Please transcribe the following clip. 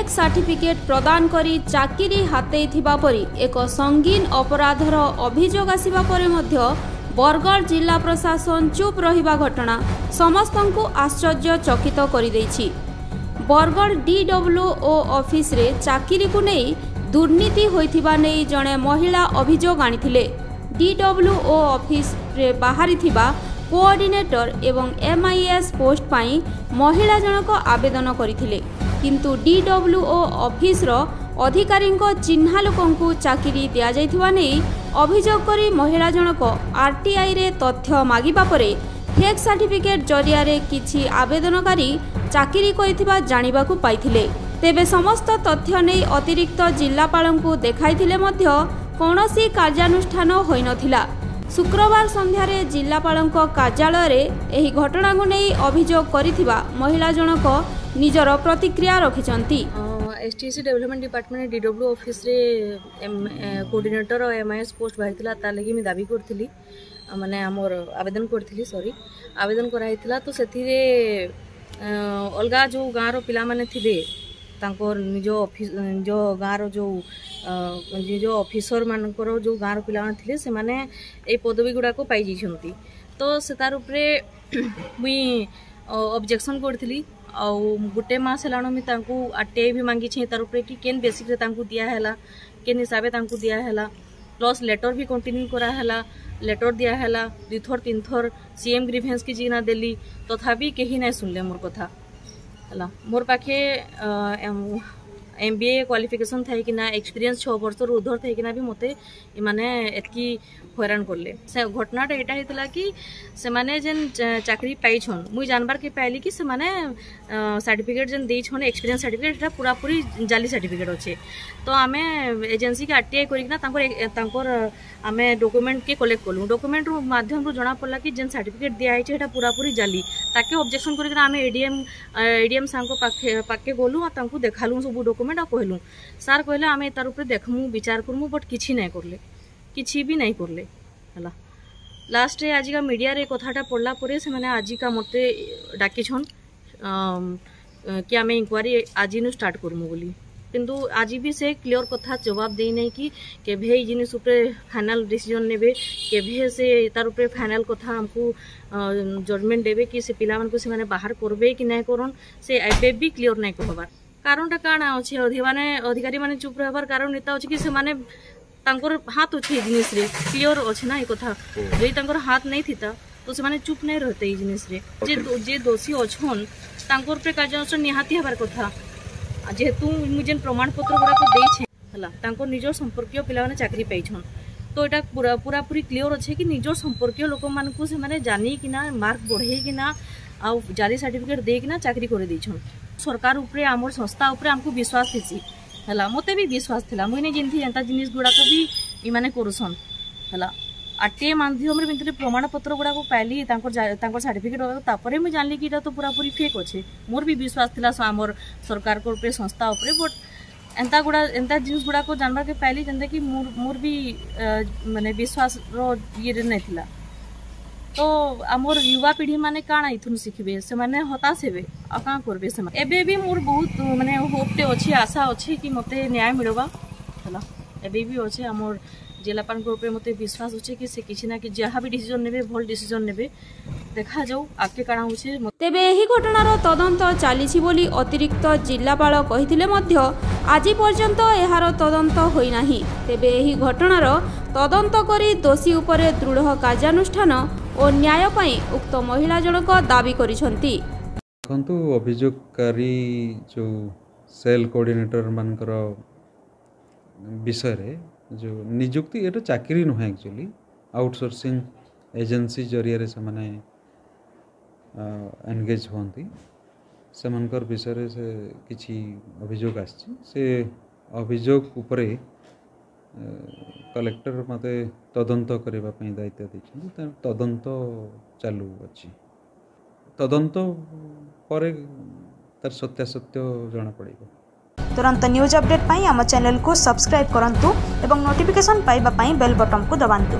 Fake certificate प्रदान करी चाकरी हातेइथिबा परी एक संगीन अपराधर अभियोग आसिबा परे मध्य बरगढ़ जिला प्रशासन चुप रहिबा घटना समस्तंकु आश्चर्यचकित करिदैछि। बरगढ़ डीडब्ल्यूओ ऑफिस रे चाकरी को नहीं दुर्नीति होइथिबा नहीं जणे महिला अभियोग आनिथिले। डीडब्ल्यूओ ऑफिस रे बाहरी थिबा कोऑर्डिनेटर एवं एमआईएस पोस्ट पाई महिला जनक आवेदन करिथिले, किंतु डीडब्ल्यूओ ऑफिस रो अधिकारी चिन्हा लोकंकु चाकरी दिया जाइथिबा नहीं अभियोग करी महिला जनक आरटीआई रे तथ्य मागिबा परे फेक सर्टिफिकेट जरिया रे किछि आवेदनकारी चाकरी करिथिबा जानिबाकु पाइथिले। तेबे समस्त तथ्य नहीं अतिरिक्त जिलापालंकु देखाइथिले मध्य कौनसी कार्यानुष्ठान होई नथिला। शुक्रवार संध्यारे जिलापालंक कार्यालय रे एही घटना को नहीं अभियोग करिथिबा महिला जनक निजर प्रतिक्रिया रखिचंती। STC development department DW office रे कोऑर्डिनेटर और एमआईएस पोस्ट बाहिथिला तार लगी मी दाबी करथिली, माने हमर आवेदन करथिली, सॉरी आवेदन कराइथिला। तो सेथिरे अलगा जो गाँव पिला माने थिबे तांकर निज ऑफिस जो गाँव जो निज ऑफिसर मानकर जो गाँव पिला माने थिले से माने ए पदवी गुडा को पाई जिछंती। तो से तार उपरे मुई ऑब्जेक्शन करथिली आ गोटे मास हेलाण मी तांकू आरटीआई भी मांगी छे तार उपरे कि केन बेसिक रे तांकू दिया हैला, केन हिसाबे तांकू दिया हैला, प्लस लेटर भी कंटिन्यू करा हैला, लेटर दिया हैला 2 थर 3 थर सीएम ग्रीवेंस की जिना देली तथापि केही नै सुनले मोर कथा हैला। मोर पाखे एमबीए क्वालिफिकेशन थाई कि ना एक्सपीरियंस 6 वर्ष उधर थाई कि ना भी मते माने एतकी हैरान करले। से घटनाटा एटा हेतला कि से माने जेन चाकरी पाई छन मुई जानबार के पाइली कि से माने सर्टिफिकेट जेन देई छन एक्सपीरियंस सर्टिफिकेट एटा पूरा पूरी जाली सर्टिफिकेट अछि। तो आमे एजेंसी के आरटीआई करी ना तांकर आमे डॉक्यूमेंट के कलेक्ट करलु। डॉक्यूमेंट रो माध्यम रो जणा पड़ला कि जेन सर्टिफिकेट दिया आइछ एटा पूरा पूरी जाली। ताके ऑब्जेक्शन करी आमे एडीएम सांको पाके गोलु आ तांको देखालु सब डॉक्यूमेंट आ कहलु। सर कहले आमे तार ऊपर देखमु विचार करमु, बट किछि नै करले, किछि भी नहीं करले हला। लास्ट रे आज का मीडिया रे कथाटा पड़ला परे से माने आज का मते डाकी छन कि आमे इंक्वायरी आज नु स्टार्ट करमु बोली, किंतु आज भी से क्लियर कथा जवाब देई नै कि केभे ई जिनिस ऊपर फाइनल डिसीजन नेबे, केभे से तार ऊपर फाइनल कथा हमकु जजमेंट देबे कि से पिला मन को से माने बाहर करबे कि नै करन, से एबे भी क्लियर नै कहबार। कारणटा काना अछि अधिकारी माने चुप रहबार कारण नेता अछि कि से माने तांकर हाथ अच्छे जिनिस रे क्लियर अच्छे ना ये कथा जे तांकर हाथ नहीं थिता तो से माने चुप नहीं रहते ये जिनिस रे। जे दोषी अछन तांकर पे कार्यानुष्ठान निहाती हबार कथा। जेहेतु मुझे प्रमाण पत्र गुड़ा को देई छे हला तांकर निजर संपर्कीय पिला माने चाकरी पाई छन, तो एटा पूरा पूरी क्लियर अच्छे कि निजर संपर्कीय लोक मान को से माने जानी कि ना मार्क बढ़े कि ना आ जारी सर्टिफिकेट दे कि ना चाकरी करे दै छन। सरकार ऊपर आमर संस्था ऊपर हमको विश्वास थिसी हला, मते भी विश्वास थिला मुई नै जिनथि एंता जिनिस गुडा को भी इ माने करसन हला। आरटीआई माध्यम रे मिंतरे प्रमाण पत्र गुडा को पाइली तांकर सर्टिफिकेट तापरे मुई जानली कि इटा तो पूरा पूरी फेक अछि। मोर भी विश्वास थिला आमर सरकार को ऊपर संस्था ऊपर, बट एंता जिनिस गुडा को जानबा के पाइली जंदा कि मोर भी माने विश्वास रो ये नै थिला। तो आमर युवा पीढ़ी माने काना इथुन शिखबे से माने हताश हेबे आ का करबे से माने। एबे भी मोर बहुत माने होपटे अछि, आशा अछि कि मते न्याय मिलबा हला। एबे भी अछि आमर जिलापाल को ऊपर मते विश्वास अछि कि से किछि ना कि जहा भी डिसीजन नेबे भल डिसीजन नेबे, देखा जाऊ आके काना होछि। तेबे एही घटनार तदंत चालिछि बोली अतिरिक्त जिलापाल कहिथिले मध्य आज पर्यंत एहार तदंत होई नाही। तेबे एही घटनार तदंत करी दोषी उपरे दृढ़ कार्यानुष्ठान और न्याय पाई उक्त महिला जनक दाबी करिसंती। देखंतु अभियोगकारी जो सेल कोऑर्डिनेटर मानकर विषय रे जो नियुक्ति एटा चाकरी नुहे, एक्चुअली आउटसोर्सिंग एजेंसी जरिया रे से माने एंगेज होती से मनकर विषय रे से किछि अभियोग आछि। से अभियोग उपरे कलेक्टर मते तदंत करबा पई दायित्व दैछन। तदंत चालू अछि, तदंत परे तार सत्यासत्य जणा पड़िबो। तुरंत न्यूज अपडेट पाई आम चैनल को सब्सक्राइब करंतु एवं नोटिफिकेशन पाइबा पाई बेल बटन को दबांतु।